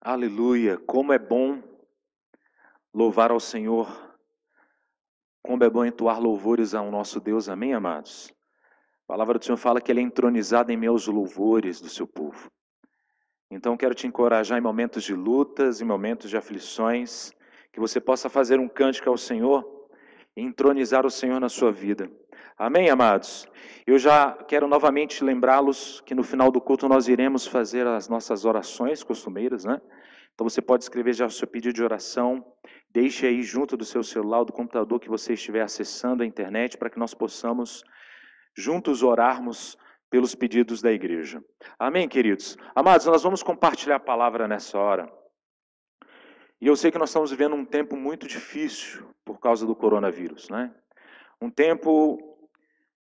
Aleluia, como é bom louvar ao Senhor, como é bom entoar louvores ao nosso Deus, amém, amados? A palavra do Senhor fala que Ele é entronizado em meus louvores do seu povo. Então quero te encorajar em momentos de lutas, em momentos de aflições, que você possa fazer um cântico ao Senhor e entronizar o Senhor na sua vida. Amém, amados? Eu já quero novamente lembrá-los que no final do culto nós iremos fazer as nossas orações costumeiras, né? Então você pode escrever já o seu pedido de oração, deixe aí junto do seu celular ou do computador que você estiver acessando a internet para que nós possamos juntos orarmos pelos pedidos da igreja. Amém, queridos? Amados, nós vamos compartilhar a palavra nessa hora. E eu sei que nós estamos vivendo um tempo muito difícil por causa do coronavírus, né? Um tempo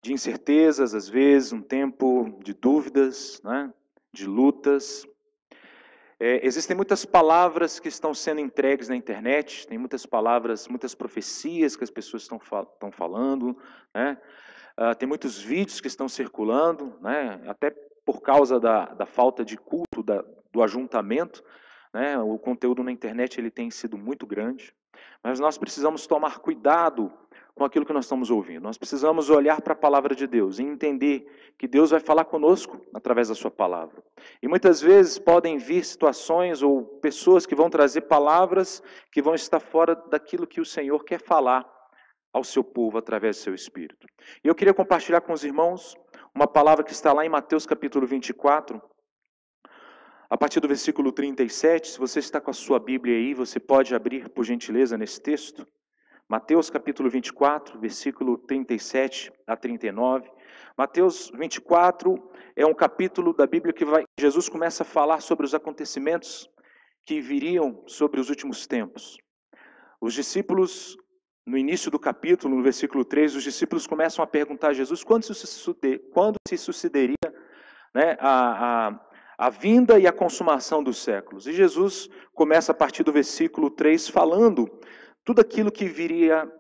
de incertezas, às vezes, um tempo de dúvidas, né? De lutas. Existem muitas palavras que estão sendo entregues na internet, tem muitas palavras, muitas profecias que as pessoas estão falando, né? Tem muitos vídeos que estão circulando, né? Até por causa da falta de culto, do ajuntamento, né? O conteúdo na internet ele tem sido muito grande, mas nós precisamos tomar cuidado com aquilo que nós estamos ouvindo. Nós precisamos olhar para a palavra de Deus e entender que Deus vai falar conosco através da sua palavra. E muitas vezes podem vir situações ou pessoas que vão trazer palavras que vão estar fora daquilo que o Senhor quer falar ao seu povo através do seu Espírito. E eu queria compartilhar com os irmãos uma palavra que está lá em Mateus capítulo 24, a partir do versículo 37. Se você está com a sua Bíblia aí, você pode abrir por gentileza nesse texto. Mateus capítulo 24, versículo 37 a 39. Mateus 24 é um capítulo da Bíblia que Jesus começa a falar sobre os acontecimentos que viriam sobre os últimos tempos. Os discípulos, no início do capítulo, no versículo 3, os discípulos começam a perguntar a Jesus quando se sucederia, né, a vinda e a consumação dos séculos. E Jesus começa a partir do versículo 3 falando tudo aquilo que viria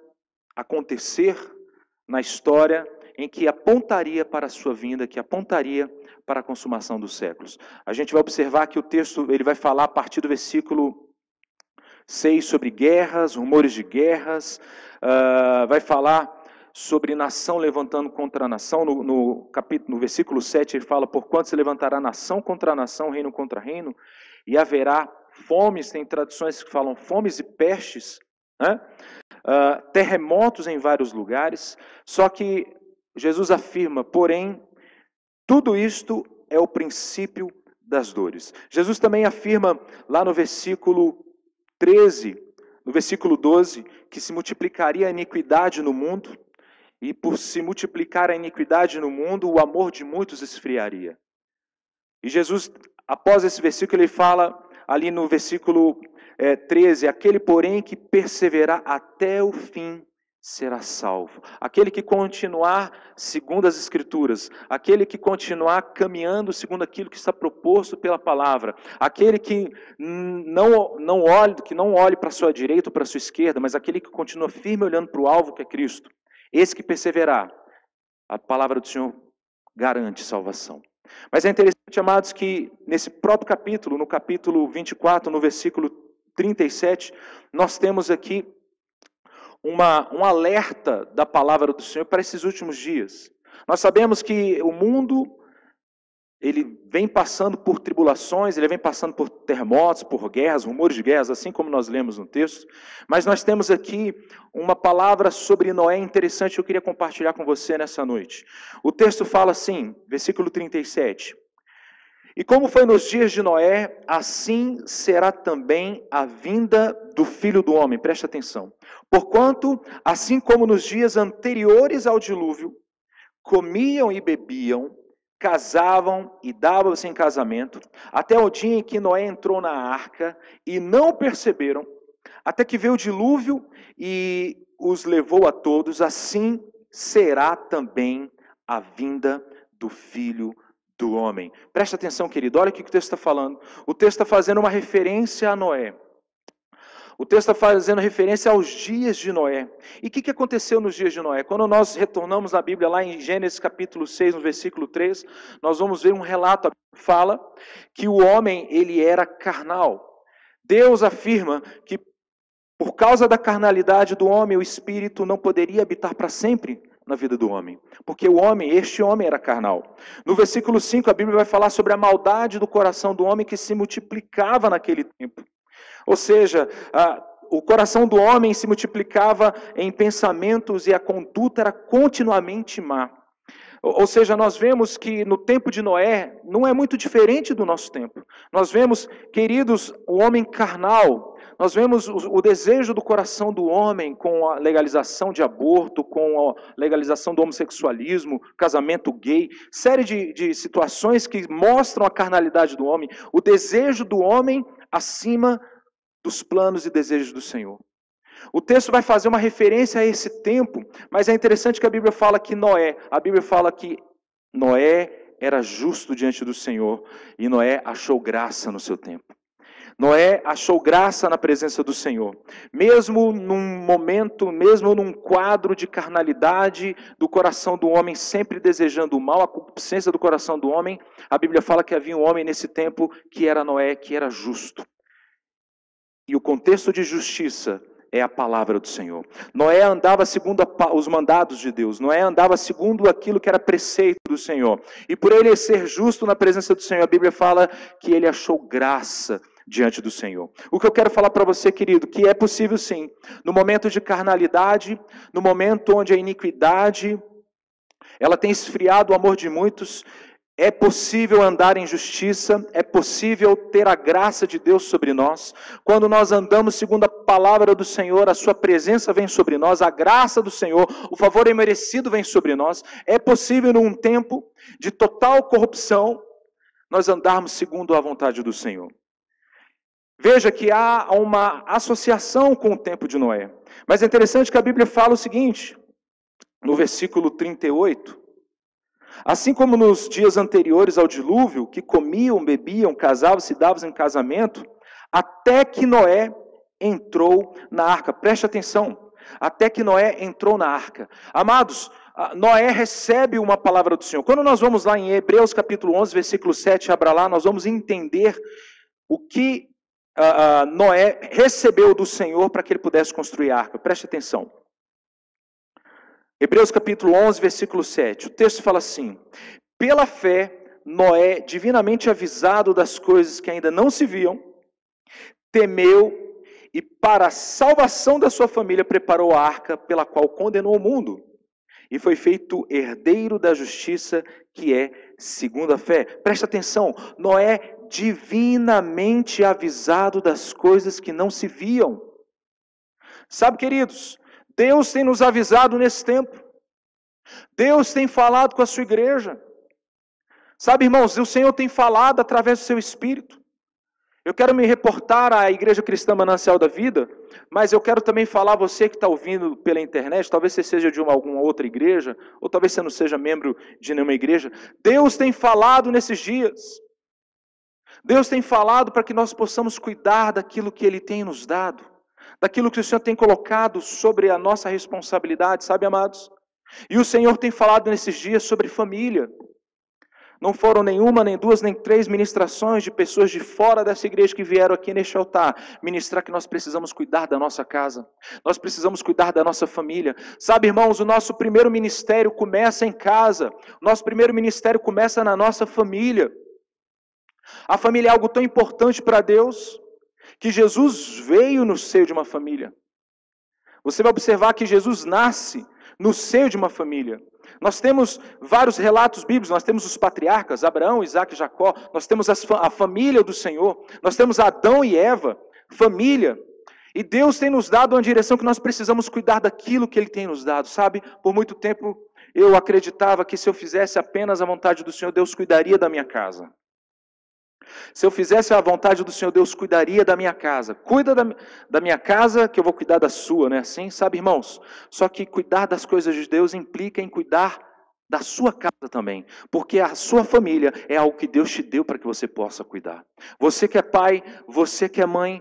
a acontecer na história em que apontaria para a sua vinda, que apontaria para a consumação dos séculos. A gente vai observar que o texto ele vai falar a partir do versículo 6 sobre guerras, rumores de guerras, vai falar sobre nação levantando contra nação. No versículo 7 ele fala, porquanto se levantará nação contra nação, reino contra reino, e haverá fomes, tem traduções que falam fomes e pestes, né? Terremotos em vários lugares. Só que Jesus afirma, porém, tudo isto é o princípio das dores. Jesus também afirma lá no versículo 13, no versículo 12, que se multiplicaria a iniquidade no mundo, e por se multiplicar a iniquidade no mundo, o amor de muitos esfriaria. E Jesus, após esse versículo, ele fala ali no versículo 13, aquele, porém, que perseverar até o fim será salvo. Aquele que continuar segundo as Escrituras, aquele que continuar caminhando segundo aquilo que está proposto pela palavra, aquele que não olhe para a sua direita ou para a sua esquerda, mas aquele que continua firme olhando para o alvo que é Cristo, esse que perseverar, a palavra do Senhor garante salvação. Mas é interessante, amados, que nesse próprio capítulo, no capítulo 24, no versículo 37, nós temos aqui um alerta da palavra do Senhor para esses últimos dias. Nós sabemos que o mundo, ele vem passando por tribulações, ele vem passando por terremotos, por guerras, rumores de guerras, assim como nós lemos no texto. Mas nós temos aqui uma palavra sobre Noé interessante que eu queria compartilhar com você nessa noite. O texto fala assim, versículo 37. E como foi nos dias de Noé, assim será também a vinda do Filho do Homem. Presta atenção. Porquanto, assim como nos dias anteriores ao dilúvio, comiam e bebiam, casavam e davam-se em casamento, até o dia em que Noé entrou na arca, e não perceberam, até que veio o dilúvio e os levou a todos, assim será também a vinda do Filho do Homem. Presta atenção, querido, olha o que o texto está falando. O texto está fazendo uma referência a Noé. O texto está fazendo referência aos dias de Noé. E o que aconteceu nos dias de Noé? Quando nós retornamos na Bíblia, lá em Gênesis capítulo 6, no versículo 3, nós vamos ver um relato que fala que o homem, ele era carnal. Deus afirma que por causa da carnalidade do homem, o Espírito não poderia habitar para sempre na vida do homem. Porque este homem era carnal. No versículo 5, a Bíblia vai falar sobre a maldade do coração do homem que se multiplicava naquele tempo. Ou seja, o coração do homem se multiplicava em pensamentos e a conduta era continuamente má. Ou seja, nós vemos que no tempo de Noé não é muito diferente do nosso tempo. Nós vemos, queridos, o homem carnal, nós vemos o desejo do coração do homem com a legalização de aborto, com a legalização do homossexualismo, casamento gay, série de situações que mostram a carnalidade do homem, o desejo do homem acima dos planos e desejos do Senhor. O texto vai fazer uma referência a esse tempo, mas é interessante que a Bíblia fala que Noé era justo diante do Senhor, e Noé achou graça no seu tempo. Noé achou graça na presença do Senhor. Mesmo num momento, mesmo num quadro de carnalidade do coração do homem, sempre desejando o mal, a concupiscência do coração do homem, a Bíblia fala que havia um homem nesse tempo que era Noé, que era justo. E o contexto de justiça é a palavra do Senhor. Noé andava segundo os mandados de Deus. Noé andava segundo aquilo que era preceito do Senhor. E por ele ser justo na presença do Senhor, a Bíblia fala que ele achou graça diante do Senhor. O que eu quero falar para você, querido, que é possível sim, no momento de carnalidade, no momento onde a iniquidade, ela tem esfriado o amor de muitos, é possível andar em justiça, é possível ter a graça de Deus sobre nós. Quando nós andamos segundo a palavra do Senhor, a sua presença vem sobre nós, a graça do Senhor, o favor imerecido vem sobre nós. É possível num tempo de total corrupção, nós andarmos segundo a vontade do Senhor. Veja que há uma associação com o tempo de Noé. Mas é interessante que a Bíblia fala o seguinte, no versículo 38, assim como nos dias anteriores ao dilúvio, que comiam, bebiam, casavam, se davam em casamento, até que Noé entrou na arca. Preste atenção, até que Noé entrou na arca. Amados, Noé recebe uma palavra do Senhor. Quando nós vamos lá em Hebreus capítulo 11, versículo 7, abra lá, nós vamos entender o que Noé recebeu do Senhor para que ele pudesse construir a arca. Preste atenção. Hebreus capítulo 11, versículo 7. O texto fala assim: pela fé, Noé, divinamente avisado das coisas que ainda não se viam, temeu e para a salvação da sua família preparou a arca pela qual condenou o mundo. E foi feito herdeiro da justiça que é segundo a fé. Presta atenção, Noé divinamente avisado das coisas que não se viam. Sabe, queridos, Deus tem nos avisado nesse tempo. Deus tem falado com a sua igreja. Sabe, irmãos, o Senhor tem falado através do seu Espírito. Eu quero me reportar à Igreja Cristã Manancial da Vida, mas eu quero também falar a você que está ouvindo pela internet, talvez você seja de alguma outra igreja, ou talvez você não seja membro de nenhuma igreja. Deus tem falado nesses dias. Deus tem falado para que nós possamos cuidar daquilo que Ele tem nos dado, daquilo que o Senhor tem colocado sobre a nossa responsabilidade, sabe, amados? E o Senhor tem falado nesses dias sobre família. Não foram nenhuma, nem duas, nem três ministrações de pessoas de fora dessa igreja que vieram aqui neste altar ministrar que nós precisamos cuidar da nossa casa. Nós precisamos cuidar da nossa família. Sabe, irmãos, o nosso primeiro ministério começa em casa. O nosso primeiro ministério começa na nossa família. A família é algo tão importante para Deus que Jesus veio no seio de uma família. Você vai observar que Jesus nasce no seio de uma família. Nós temos vários relatos bíblicos, nós temos os patriarcas, Abraão, Isaac e Jacó, nós temos a família do Senhor, nós temos Adão e Eva, família. E Deus tem nos dado uma direção que nós precisamos cuidar daquilo que Ele tem nos dado, sabe? Por muito tempo eu acreditava que se eu fizesse apenas a vontade do Senhor, Deus cuidaria da minha casa. Se eu fizesse a vontade do Senhor, Deus cuidaria da minha casa. Cuida da minha casa, que eu vou cuidar da sua, né? Assim, sabe, irmãos? Só que cuidar das coisas de Deus implica em cuidar da sua casa também. Porque a sua família é algo que Deus te deu para que você possa cuidar. Você que é pai, você que é mãe,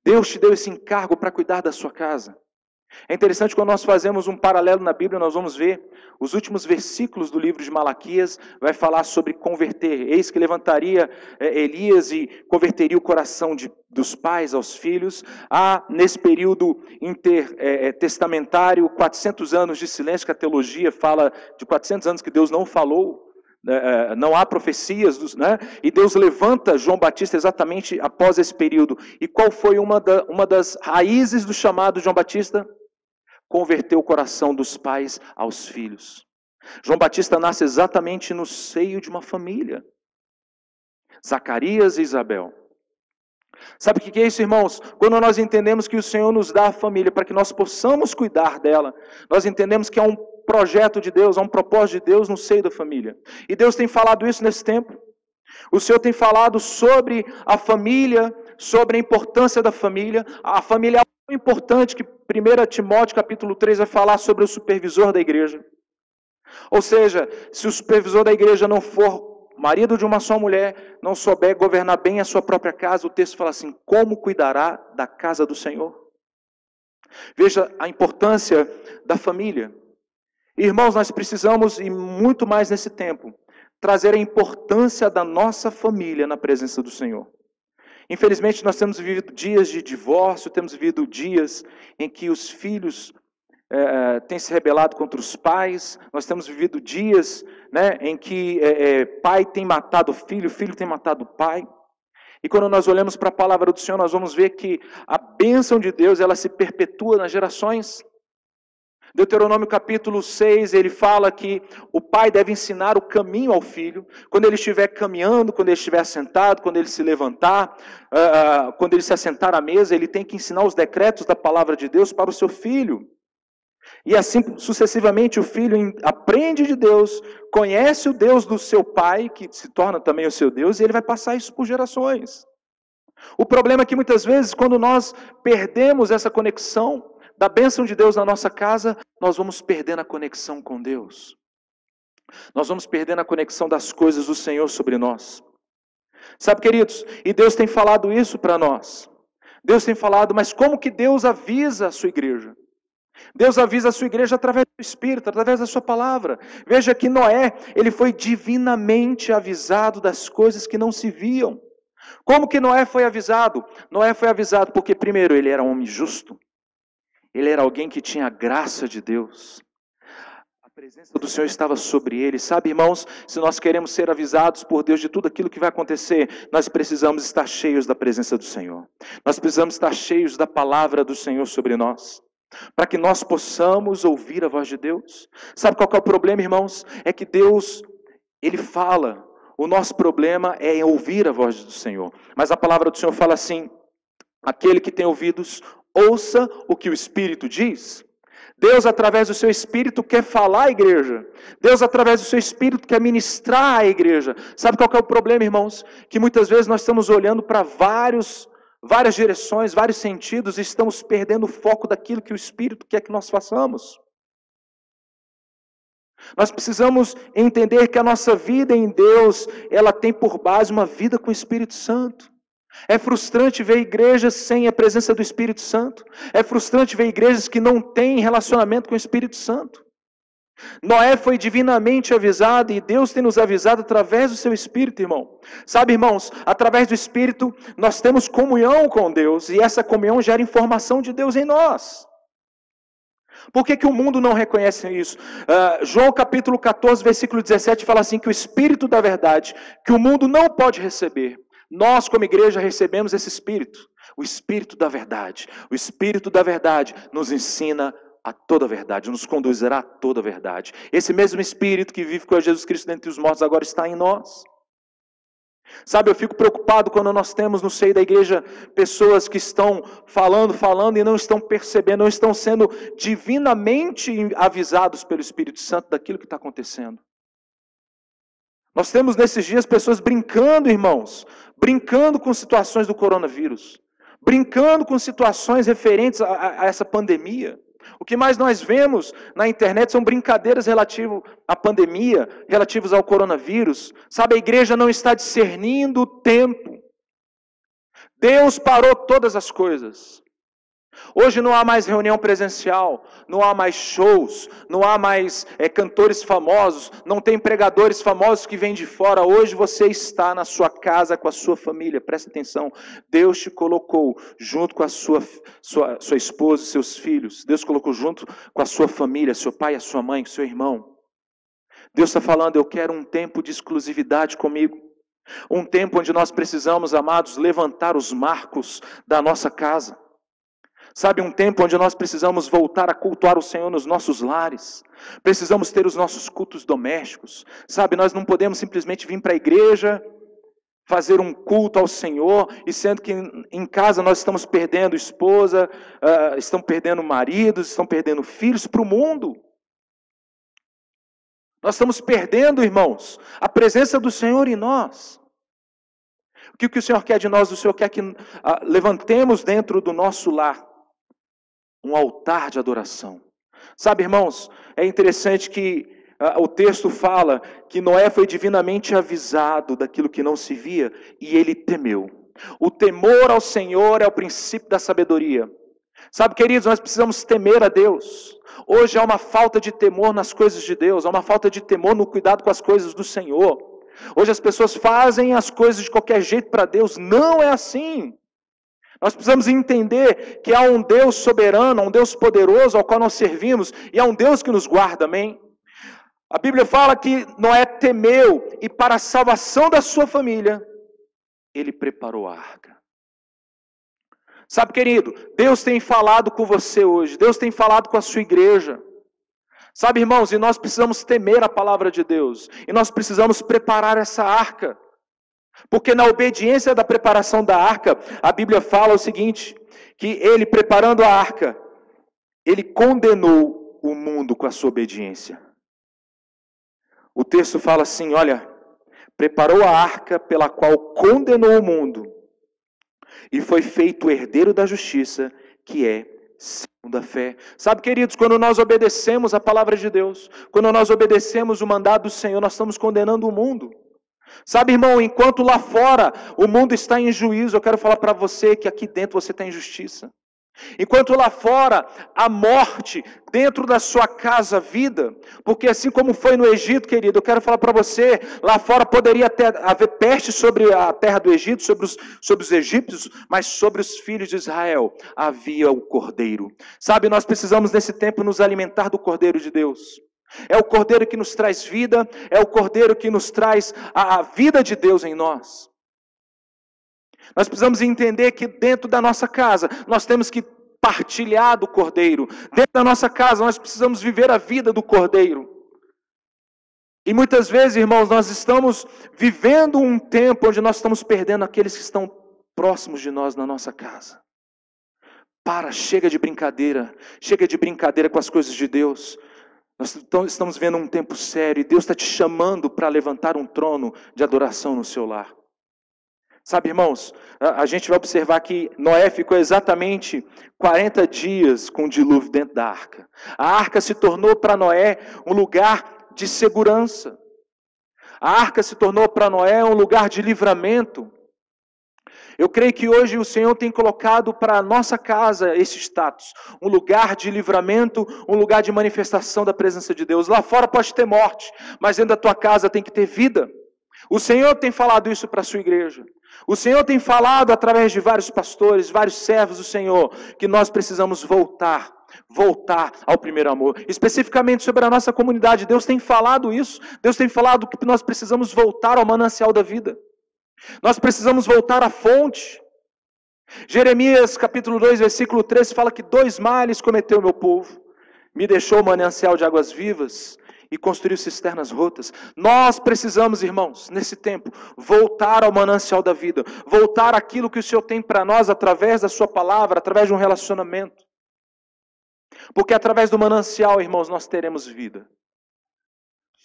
Deus te deu esse encargo para cuidar da sua casa. É interessante quando nós fazemos um paralelo na Bíblia, nós vamos ver os últimos versículos do livro de Malaquias, vai falar sobre converter. Eis que levantaria Elias e converteria o coração dos pais aos filhos. Há, nesse período intertestamentário, 400 anos de silêncio, que a teologia fala de 400 anos que Deus não falou. Não há profecias, né? E Deus levanta João Batista exatamente após esse período. E qual foi uma das raízes do chamado de João Batista? Converter o coração dos pais aos filhos. João Batista nasce exatamente no seio de uma família. Zacarias e Isabel. Sabe o que é isso, irmãos? Quando nós entendemos que o Senhor nos dá a família para que nós possamos cuidar dela, nós entendemos que há um projeto de Deus, há um propósito de Deus no seio da família. E Deus tem falado isso nesse tempo. O Senhor tem falado sobre a família, sobre a importância da família. A família é algo importante que 1 Timóteo capítulo 3 vai falar sobre o supervisor da igreja. Ou seja, se o supervisor da igreja não for marido de uma só mulher, não souber governar bem a sua própria casa, o texto fala assim, como cuidará da casa do Senhor? Veja a importância da família. Irmãos, nós precisamos, e muito mais nesse tempo, trazer a importância da nossa família na presença do Senhor. Infelizmente, nós temos vivido dias de divórcio, temos vivido dias em que os filhos têm se rebelado contra os pais, nós temos vivido dias, né, em que pai tem matado filho tem matado pai. E quando nós olhamos para a palavra do Senhor, nós vamos ver que a bênção de Deus, ela se perpetua nas gerações. Deuteronômio capítulo 6, ele fala que o pai deve ensinar o caminho ao filho, quando ele estiver caminhando, quando ele estiver sentado, quando ele se levantar, quando ele se assentar à mesa, ele tem que ensinar os decretos da palavra de Deus para o seu filho. E assim sucessivamente o filho aprende de Deus, conhece o Deus do seu pai, que se torna também o seu Deus, e ele vai passar isso por gerações. O problema é que muitas vezes, quando nós perdemos essa conexão da bênção de Deus na nossa casa, nós vamos perdendo a conexão com Deus. Nós vamos perdendo a conexão das coisas do Senhor sobre nós. Sabe, queridos, e Deus tem falado isso para nós. Deus tem falado, mas como que Deus avisa a sua igreja? Deus avisa a sua igreja através do Espírito, através da sua palavra. Veja que Noé, ele foi divinamente avisado das coisas que não se viam. Como que Noé foi avisado? Noé foi avisado porque, primeiro, ele era um homem justo. Ele era alguém que tinha a graça de Deus. A presença do Senhor estava sobre ele. Sabe, irmãos, se nós queremos ser avisados por Deus de tudo aquilo que vai acontecer, nós precisamos estar cheios da presença do Senhor. Nós precisamos estar cheios da palavra do Senhor sobre nós, para que nós possamos ouvir a voz de Deus. Sabe qual que é o problema, irmãos? É que Deus, Ele fala. O nosso problema é ouvir a voz do Senhor. Mas a palavra do Senhor fala assim, aquele que tem ouvidos, ouça o que o Espírito diz. Deus, através do seu Espírito, quer falar à igreja. Deus, através do seu Espírito, quer ministrar à igreja. Sabe qual que é o problema, irmãos? Que muitas vezes nós estamos olhando para várias direções, vários sentidos, e estamos perdendo o foco daquilo que o Espírito quer que nós façamos. Nós precisamos entender que a nossa vida em Deus, ela tem por base uma vida com o Espírito Santo. É frustrante ver igrejas sem a presença do Espírito Santo. É frustrante ver igrejas que não têm relacionamento com o Espírito Santo. Noé foi divinamente avisado e Deus tem nos avisado através do seu Espírito, irmão. Sabe, irmãos, através do Espírito nós temos comunhão com Deus e essa comunhão gera informação de Deus em nós. Por que o mundo não reconhece isso? João capítulo 14, versículo 17 fala assim que o Espírito da verdade, que o mundo não pode receber. Nós, como igreja, recebemos esse Espírito, o Espírito da verdade. O Espírito da verdade nos ensina a toda a verdade, nos conduzirá a toda a verdade. Esse mesmo Espírito que vive com Jesus Cristo dentre os mortos agora está em nós. Sabe, eu fico preocupado quando nós temos no seio da igreja pessoas que estão falando e não estão percebendo, não estão sendo divinamente avisados pelo Espírito Santo daquilo que está acontecendo. Nós temos nesses dias pessoas brincando, irmãos, brincando com situações do coronavírus, brincando com situações referentes a essa pandemia. O que mais nós vemos na internet são brincadeiras relativas à pandemia, relativas ao coronavírus. Sabe, a igreja não está discernindo o tempo. Deus parou todas as coisas. Hoje não há mais reunião presencial, não há mais shows, não há mais cantores famosos, não tem pregadores famosos que vêm de fora. Hoje você está na sua casa com a sua família, presta atenção. Deus te colocou junto com a sua esposa e seus filhos. Deus colocou junto com a sua família, seu pai, a sua mãe, seu irmão. Deus está falando, eu quero um tempo de exclusividade comigo. Um tempo onde nós precisamos, amados, levantar os marcos da nossa casa. Sabe, um tempo onde nós precisamos voltar a cultuar o Senhor nos nossos lares. Precisamos ter os nossos cultos domésticos. Sabe, nós não podemos simplesmente vir para a igreja, fazer um culto ao Senhor, e sendo que em casa nós estamos perdendo esposa, estamos perdendo maridos, estamos perdendo filhos para o mundo. Nós estamos perdendo, irmãos, a presença do Senhor em nós. O que o Senhor quer de nós? O Senhor quer que levantemos dentro do nosso lar um altar de adoração. Sabe, irmãos, é interessante que o texto fala que Noé foi divinamente avisado daquilo que não se via e ele temeu. O temor ao Senhor é o princípio da sabedoria. Sabe, queridos, nós precisamos temer a Deus. Hoje há uma falta de temor nas coisas de Deus, há uma falta de temor no cuidado com as coisas do Senhor. Hoje as pessoas fazem as coisas de qualquer jeito para Deus. Não é assim. Nós precisamos entender que há um Deus soberano, um Deus poderoso ao qual nós servimos, e há um Deus que nos guarda, amém? A Bíblia fala que Noé temeu, e para a salvação da sua família, ele preparou a arca. Sabe, querido, Deus tem falado com você hoje, Deus tem falado com a sua igreja. Sabe, irmãos, e nós precisamos temer a palavra de Deus, e nós precisamos preparar essa arca. Porque na obediência da preparação da arca, a Bíblia fala o seguinte, que ele preparando a arca, ele condenou o mundo com a sua obediência. O texto fala assim, olha, preparou a arca pela qual condenou o mundo, e foi feito o herdeiro da justiça, que é segundo a fé. Sabe, queridos, quando nós obedecemos a palavra de Deus, quando nós obedecemos o mandado do Senhor, nós estamos condenando o mundo. Sabe, irmão, enquanto lá fora o mundo está em juízo, eu quero falar para você que aqui dentro você está em justiça. Enquanto lá fora há morte, dentro da sua casa a vida, porque assim como foi no Egito, querido, eu quero falar para você, lá fora poderia haver peste sobre a terra do Egito, sobre os egípcios, mas sobre os filhos de Israel havia o Cordeiro. Sabe, nós precisamos nesse tempo nos alimentar do Cordeiro de Deus. É o Cordeiro que nos traz vida, é o Cordeiro que nos traz a vida de Deus em nós. Nós precisamos entender que dentro da nossa casa, nós temos que partilhar do Cordeiro. Dentro da nossa casa, nós precisamos viver a vida do Cordeiro. E muitas vezes, irmãos, nós estamos vivendo um tempo onde nós estamos perdendo aqueles que estão próximos de nós na nossa casa. Chega de brincadeira com as coisas de Deus. Nós estamos vendo um tempo sério e Deus está te chamando para levantar um trono de adoração no seu lar. Sabe, irmãos, a gente vai observar que Noé ficou exatamente 40 dias com o dilúvio dentro da arca. A arca se tornou para Noé um lugar de segurança. A arca se tornou para Noé um lugar de livramento. Eu creio que hoje o Senhor tem colocado para a nossa casa esse status, um lugar de livramento, um lugar de manifestação da presença de Deus. Lá fora pode ter morte, mas dentro da tua casa tem que ter vida. O Senhor tem falado isso para a sua igreja. O Senhor tem falado através de vários pastores, vários servos do Senhor, que nós precisamos voltar ao primeiro amor. Especificamente sobre a nossa comunidade, Deus tem falado isso. Deus tem falado que nós precisamos voltar ao manancial da vida. Nós precisamos voltar à fonte. Jeremias capítulo 2, versículo 13 fala que 2 males cometeu o meu povo. Me deixou o manancial de águas vivas e construiu cisternas rotas. Nós precisamos, irmãos, nesse tempo, voltar ao manancial da vida. Voltar àquilo que o Senhor tem para nós através da sua palavra, através de um relacionamento. Porque através do manancial, irmãos, nós teremos vida.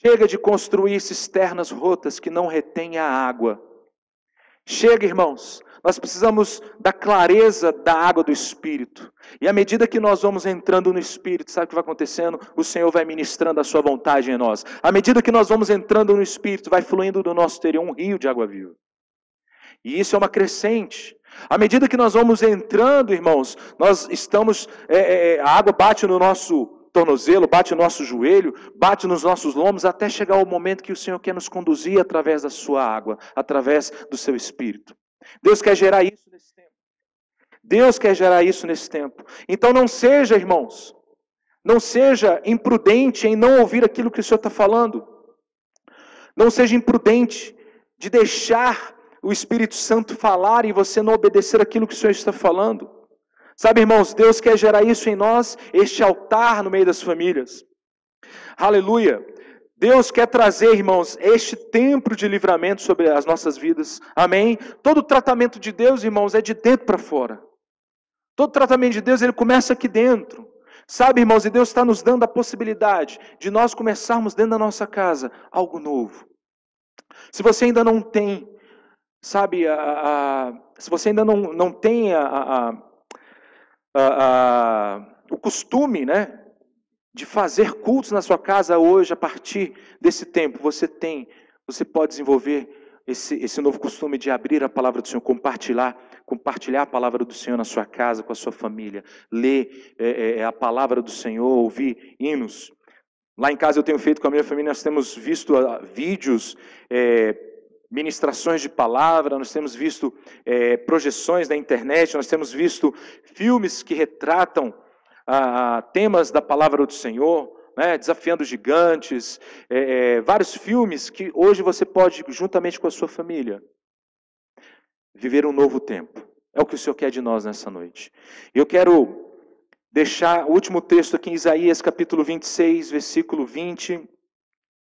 Chega de construir cisternas rotas que não retêm a água. Chega, irmãos, nós precisamos da clareza da água do Espírito. E à medida que nós vamos entrando no Espírito, sabe o que vai acontecendo? O Senhor vai ministrando a sua vontade em nós. À medida que nós vamos entrando no Espírito, vai fluindo do nosso interior um rio de água viva. E isso é uma crescente. À medida que nós vamos entrando, irmãos, nós estamos, a água bate no nosso tornozelo, bate no nosso joelho, bate nos nossos lombos, até chegar o momento que o Senhor quer nos conduzir através da sua água, através do seu Espírito. Deus quer gerar isso nesse tempo. Deus quer gerar isso nesse tempo. Então não seja, irmãos, não seja imprudente em não ouvir aquilo que o Senhor está falando. Não seja imprudente de deixar o Espírito Santo falar e você não obedecer aquilo que o Senhor está falando. Sabe, irmãos, Deus quer gerar isso em nós, este altar no meio das famílias. Aleluia. Deus quer trazer, irmãos, este tempo de livramento sobre as nossas vidas. Amém? Todo tratamento de Deus, irmãos, é de dentro para fora. Todo tratamento de Deus, ele começa aqui dentro. Sabe, irmãos, e Deus está nos dando a possibilidade de nós começarmos dentro da nossa casa algo novo. Se você ainda não tem, sabe, se você ainda não tem o costume, né, de fazer cultos na sua casa hoje, a partir desse tempo, você pode desenvolver esse novo costume de abrir a palavra do Senhor, compartilhar a palavra do Senhor na sua casa, com a sua família, ler a palavra do Senhor, ouvir hinos. Lá em casa eu tenho feito com a minha família, nós temos visto vídeos, ministrações de palavra, nós temos visto projeções na internet, nós temos visto filmes que retratam temas da palavra do Senhor, né, desafiando gigantes, vários filmes que hoje você pode, juntamente com a sua família, viver um novo tempo. É o que o Senhor quer de nós nessa noite. Eu quero deixar o último texto aqui em Isaías capítulo 26, versículo 20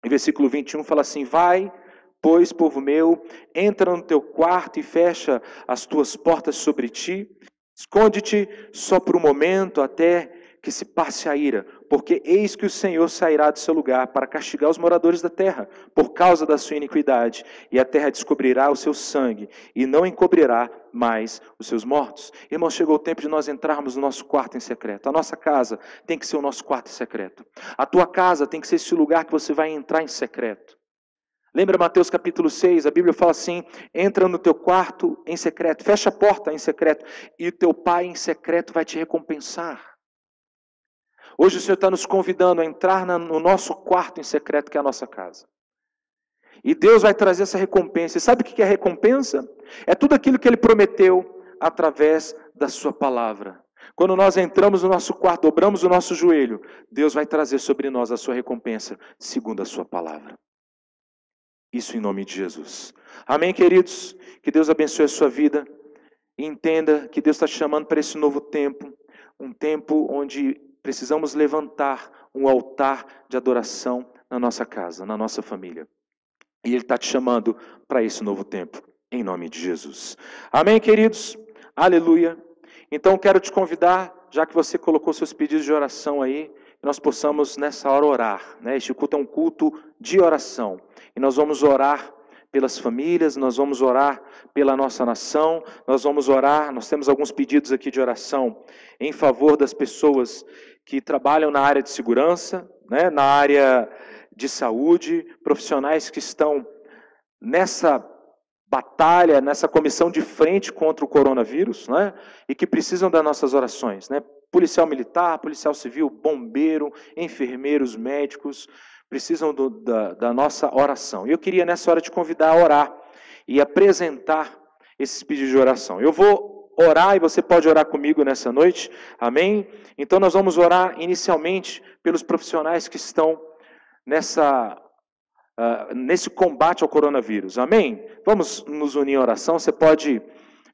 e versículo 21, fala assim: vai, pois, povo meu, entra no teu quarto e fecha as tuas portas sobre ti, esconde-te só por um momento até que se passe a ira, porque eis que o Senhor sairá do seu lugar para castigar os moradores da terra, por causa da sua iniquidade, e a terra descobrirá o seu sangue, e não encobrirá mais os seus mortos. Irmãos, chegou o tempo de nós entrarmos no nosso quarto em secreto. A nossa casa tem que ser o nosso quarto em secreto. A tua casa tem que ser esse lugar que você vai entrar em secreto. Lembra Mateus capítulo 6, a Bíblia fala assim: entra no teu quarto em secreto, fecha a porta em secreto, e o teu pai em secreto vai te recompensar. Hoje o Senhor está nos convidando a entrar no nosso quarto em secreto, que é a nossa casa. E Deus vai trazer essa recompensa. E sabe o que é recompensa? É tudo aquilo que Ele prometeu através da sua palavra. Quando nós entramos no nosso quarto, dobramos o nosso joelho, Deus vai trazer sobre nós a sua recompensa, segundo a sua palavra. Isso em nome de Jesus. Amém, queridos? Que Deus abençoe a sua vida. E entenda que Deus está te chamando para esse novo tempo. Um tempo onde precisamos levantar um altar de adoração na nossa casa, na nossa família. E Ele está te chamando para esse novo tempo, em nome de Jesus. Amém, queridos? Aleluia. Então quero te convidar, já que você colocou seus pedidos de oração aí, que nós possamos nessa hora orar, né? Este culto é um culto de oração. E nós vamos orar pelas famílias, nós vamos orar pela nossa nação, nós vamos orar, nós temos alguns pedidos aqui de oração em favor das pessoas que trabalham na área de segurança, né, na área de saúde, profissionais que estão nessa batalha, nessa comissão de frente contra o coronavírus, né, e que precisam das nossas orações, né, policial militar, policial civil, bombeiro, enfermeiros, médicos, precisam da nossa oração. E eu queria nessa hora te convidar a orar e apresentar esses pedidos de oração. Eu vou orar e você pode orar comigo nessa noite, amém? Então nós vamos orar inicialmente pelos profissionais que estão nesse combate ao coronavírus, amém? Vamos nos unir em oração, você pode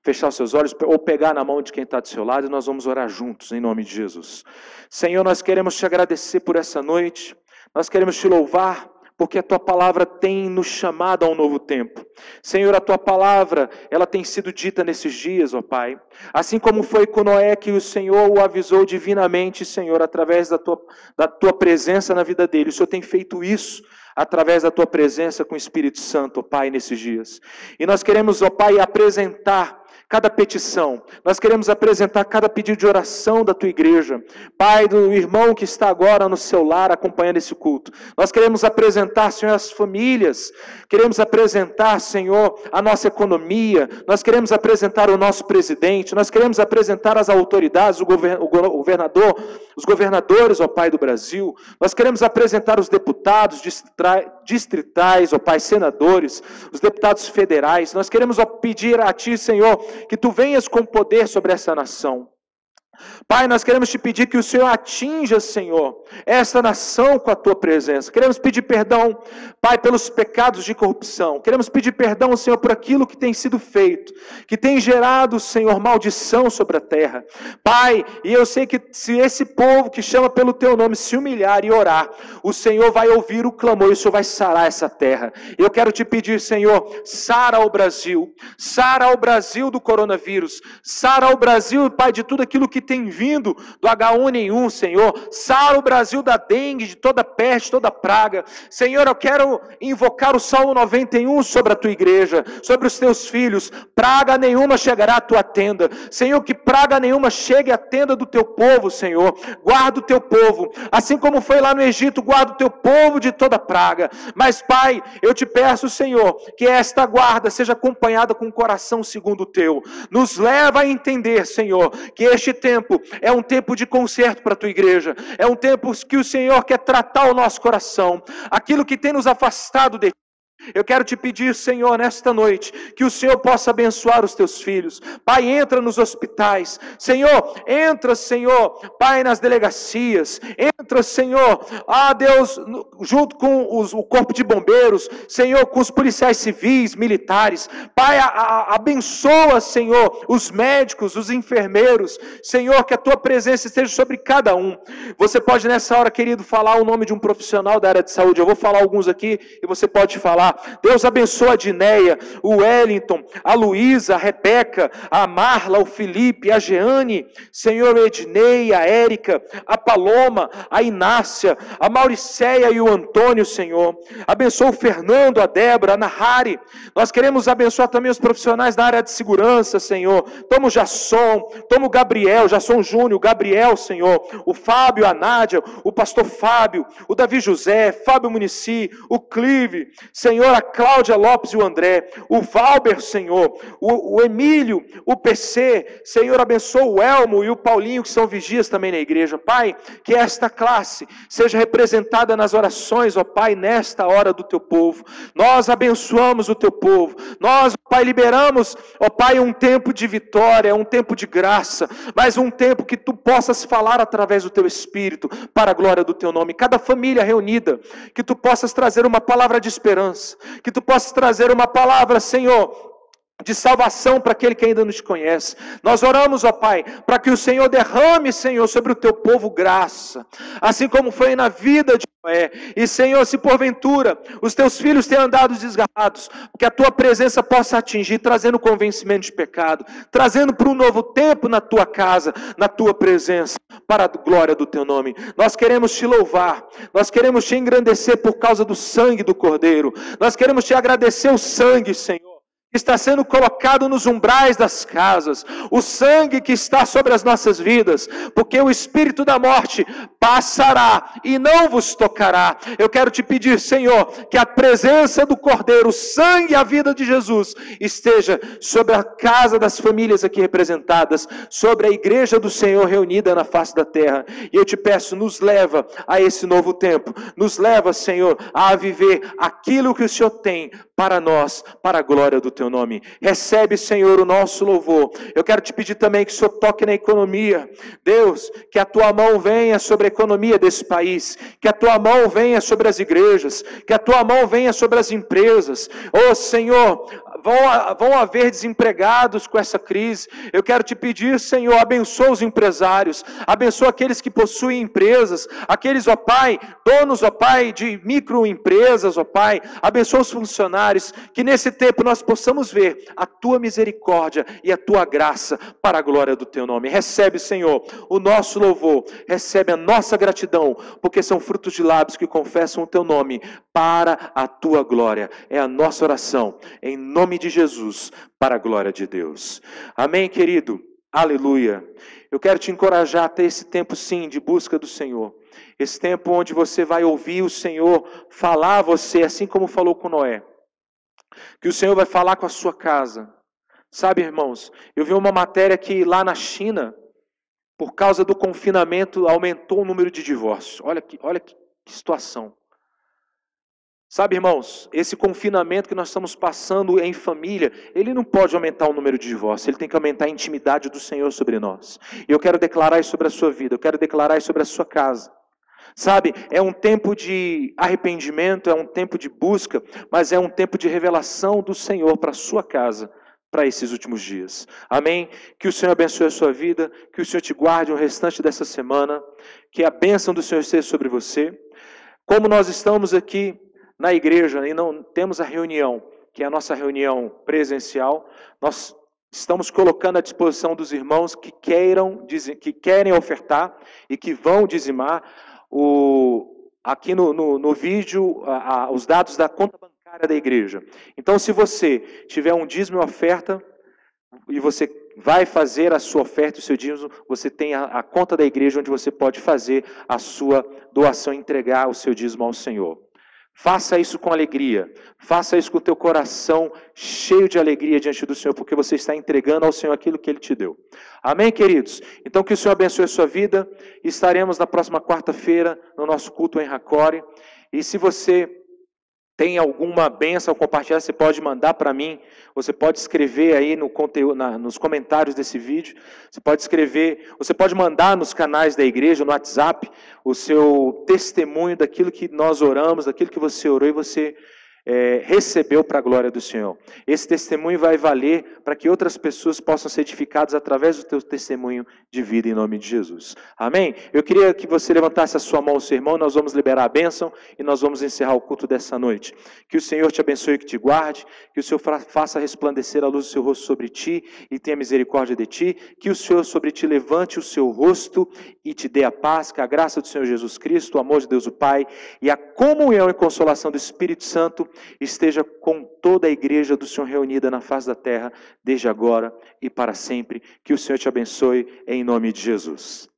fechar os seus olhos ou pegar na mão de quem está do seu lado e nós vamos orar juntos em nome de Jesus. Senhor, nós queremos te agradecer por essa noite, nós queremos te louvar, porque a Tua palavra tem nos chamado a um novo tempo. Senhor, a Tua palavra, ela tem sido dita nesses dias, ó Pai. Assim como foi com Noé, que o Senhor o avisou divinamente, Senhor, através da tua presença na vida dele. O Senhor tem feito isso através da Tua presença com o Espírito Santo, ó Pai, nesses dias. E nós queremos, ó Pai, apresentar cada petição. Nós queremos apresentar cada pedido de oração da tua igreja. Pai, do irmão que está agora no seu lar acompanhando esse culto. Nós queremos apresentar, Senhor, as famílias. Queremos apresentar, Senhor, a nossa economia. Nós queremos apresentar o nosso presidente. Nós queremos apresentar as autoridades, o governador, os governadores, ó Pai do Brasil. Nós queremos apresentar os deputados distritais, ó Pai, senadores, os deputados federais. Nós queremos pedir a Ti, Senhor, que Tu venhas com poder sobre essa nação. Pai, nós queremos Te pedir que o Senhor atinja, Senhor, essa nação com a Tua presença. Queremos pedir perdão, Pai, pelos pecados de corrupção. Queremos pedir perdão, Senhor, por aquilo que tem sido feito, que tem gerado, Senhor, maldição sobre a terra. Pai, e eu sei que se esse povo que chama pelo Teu nome se humilhar e orar, o Senhor vai ouvir o clamor e o Senhor vai sarar essa terra. Eu quero Te pedir, Senhor, sara o Brasil do coronavírus, sara o Brasil, Pai, de tudo aquilo que tem vindo do H1N1, Senhor. Sara o Brasil da dengue, de toda peste, toda praga. Senhor, eu quero invocar o Salmo 91 sobre a tua igreja, sobre os teus filhos. Praga nenhuma chegará à tua tenda. Senhor, que praga nenhuma chegue à tenda do teu povo, Senhor. Guarda o teu povo. Assim como foi lá no Egito, guarda o teu povo de toda praga. Mas, Pai, eu te peço, Senhor, que esta guarda seja acompanhada com um coração segundo o teu. Nos leva a entender, Senhor, que este tempo é um tempo de conserto para a tua igreja. É um tempo que o Senhor quer tratar o nosso coração. Aquilo que tem nos afastado de ti. Eu quero Te pedir, Senhor, nesta noite, que o Senhor possa abençoar os Teus filhos. Pai, entra nos hospitais. Senhor, entra, Senhor, Pai, nas delegacias. Entra, Senhor, Deus, junto com o corpo de bombeiros. Senhor, com os policiais civis, militares. Pai, abençoa, Senhor, os médicos, os enfermeiros. Senhor, que a Tua presença esteja sobre cada um. Você pode nessa hora, querido, falar o nome de um profissional da área de saúde. Eu vou falar alguns aqui e você pode falar. Deus abençoa a Dineia, o Wellington, a Luísa, a Rebeca, a Marla, o Felipe, a Jeane, Senhor, o Ednei, a Érica, a Paloma, a Inácia, a Mauricéia e o Antônio, Senhor. Abençoa o Fernando, a Débora, a Nahari. Nós queremos abençoar também os profissionais da área de segurança, Senhor. Toma o Jasson, toma o Gabriel, Jasson Júnior, o Gabriel, Senhor. O Fábio, a Nádia, o pastor Fábio, o Davi José, Fábio Munici, o Clive, Senhor, a Cláudia Lopes e o André, o Valber, Senhor, o Emílio, o PC, Senhor, abençoa o Elmo e o Paulinho, que são vigias também na igreja. Pai, que esta classe seja representada nas orações, ó Pai, nesta hora do Teu povo. Nós abençoamos o Teu povo. Nós, ó Pai, liberamos, ó Pai, um tempo de vitória, um tempo de graça, mas um tempo que Tu possas falar através do Teu Espírito, para a glória do Teu nome. Cada família reunida, que Tu possas trazer uma palavra de esperança, que Tu possas trazer uma palavra, Senhor, de salvação para aquele que ainda não te conhece. Nós oramos, ó Pai, para que o Senhor derrame, Senhor, sobre o Teu povo graça, assim como foi na vida de Noé. E, Senhor, se porventura os Teus filhos têm andado desgarrados, que a Tua presença possa atingir, trazendo convencimento de pecado, trazendo para um novo tempo na Tua casa, na Tua presença, para a glória do Teu nome. Nós queremos Te louvar, nós queremos Te engrandecer por causa do sangue do Cordeiro, nós queremos Te agradecer o sangue, Senhor, que está sendo colocado nos umbrais das casas, o sangue que está sobre as nossas vidas, porque o espírito da morte passará e não vos tocará. Eu quero Te pedir, Senhor, que a presença do Cordeiro, o sangue e a vida de Jesus esteja sobre a casa das famílias aqui representadas, sobre a igreja do Senhor reunida na face da terra. E eu Te peço, nos leva a esse novo tempo, nos leva, Senhor, a viver aquilo que o Senhor tem para nós, para a glória do Teu nome. Recebe, Senhor, o nosso louvor. Eu quero Te pedir também que o Senhor toque na economia. Deus, que a Tua mão venha sobre a economia desse país, que a Tua mão venha sobre as igrejas, que a Tua mão venha sobre as empresas. Oh, Senhor, vão haver desempregados com essa crise. Eu quero Te pedir, Senhor, abençoa os empresários, abençoa aqueles que possuem empresas, aqueles, ó Pai, donos, ó Pai, de microempresas, ó Pai, abençoa os funcionários, que nesse tempo nós possamos ver a Tua misericórdia e a Tua graça para a glória do Teu nome. Recebe, Senhor, o nosso louvor, recebe a nossa gratidão, porque são frutos de lábios que confessam o Teu nome para a Tua glória. É a nossa oração, em nome nome de Jesus, para a glória de Deus. Amém, querido? Aleluia. Eu quero te encorajar a ter esse tempo, sim, de busca do Senhor. Esse tempo onde você vai ouvir o Senhor falar a você, assim como falou com Noé. Que o Senhor vai falar com a sua casa. Sabe, irmãos, eu vi uma matéria que lá na China, por causa do confinamento, aumentou o número de divórcios. Olha que situação. Sabe, irmãos, esse confinamento que nós estamos passando em família, ele não pode aumentar o número de divórcios, ele tem que aumentar a intimidade do Senhor sobre nós. E eu quero declarar isso sobre a sua vida, eu quero declarar isso sobre a sua casa. Sabe, é um tempo de arrependimento, é um tempo de busca, mas é um tempo de revelação do Senhor para a sua casa, para esses últimos dias. Amém? Que o Senhor abençoe a sua vida, que o Senhor te guarde o restante dessa semana, que a bênção do Senhor esteja sobre você. Como nós estamos aqui na igreja e não temos a reunião, que é a nossa reunião presencial, nós estamos colocando à disposição dos irmãos que querem ofertar e que vão dizimar aqui no vídeo os dados da conta bancária da igreja. Então, se você tiver um dízimo e oferta e você vai fazer a sua oferta e o seu dízimo, você tem a conta da igreja onde você pode fazer a sua doação e entregar o seu dízimo ao Senhor. Faça isso com alegria, faça isso com o teu coração cheio de alegria diante do Senhor, porque você está entregando ao Senhor aquilo que Ele te deu. Amém, queridos? Então que o Senhor abençoe a sua vida, estaremos na próxima quarta-feira no nosso culto em Racore, e se você tem alguma bênção a compartilhar, você pode mandar para mim, você pode escrever aí no conteúdo, nos comentários desse vídeo, você pode escrever, você pode mandar nos canais da igreja, no WhatsApp, o seu testemunho daquilo que nós oramos, daquilo que você orou e você recebeu para a glória do Senhor. Esse testemunho vai valer para que outras pessoas possam ser edificadas através do teu testemunho de vida em nome de Jesus. Amém? Eu queria que você levantasse a sua mão ao seu irmão, nós vamos liberar a bênção e nós vamos encerrar o culto dessa noite. Que o Senhor te abençoe e que te guarde, que o Senhor faça resplandecer a luz do seu rosto sobre ti e tenha misericórdia de ti, que o Senhor sobre ti levante o seu rosto e te dê a paz, que a graça do Senhor Jesus Cristo, o amor de Deus o Pai e a comunhão e consolação do Espírito Santo esteja com toda a igreja do Senhor reunida na face da terra, desde agora e para sempre. Que o Senhor te abençoe em nome de Jesus.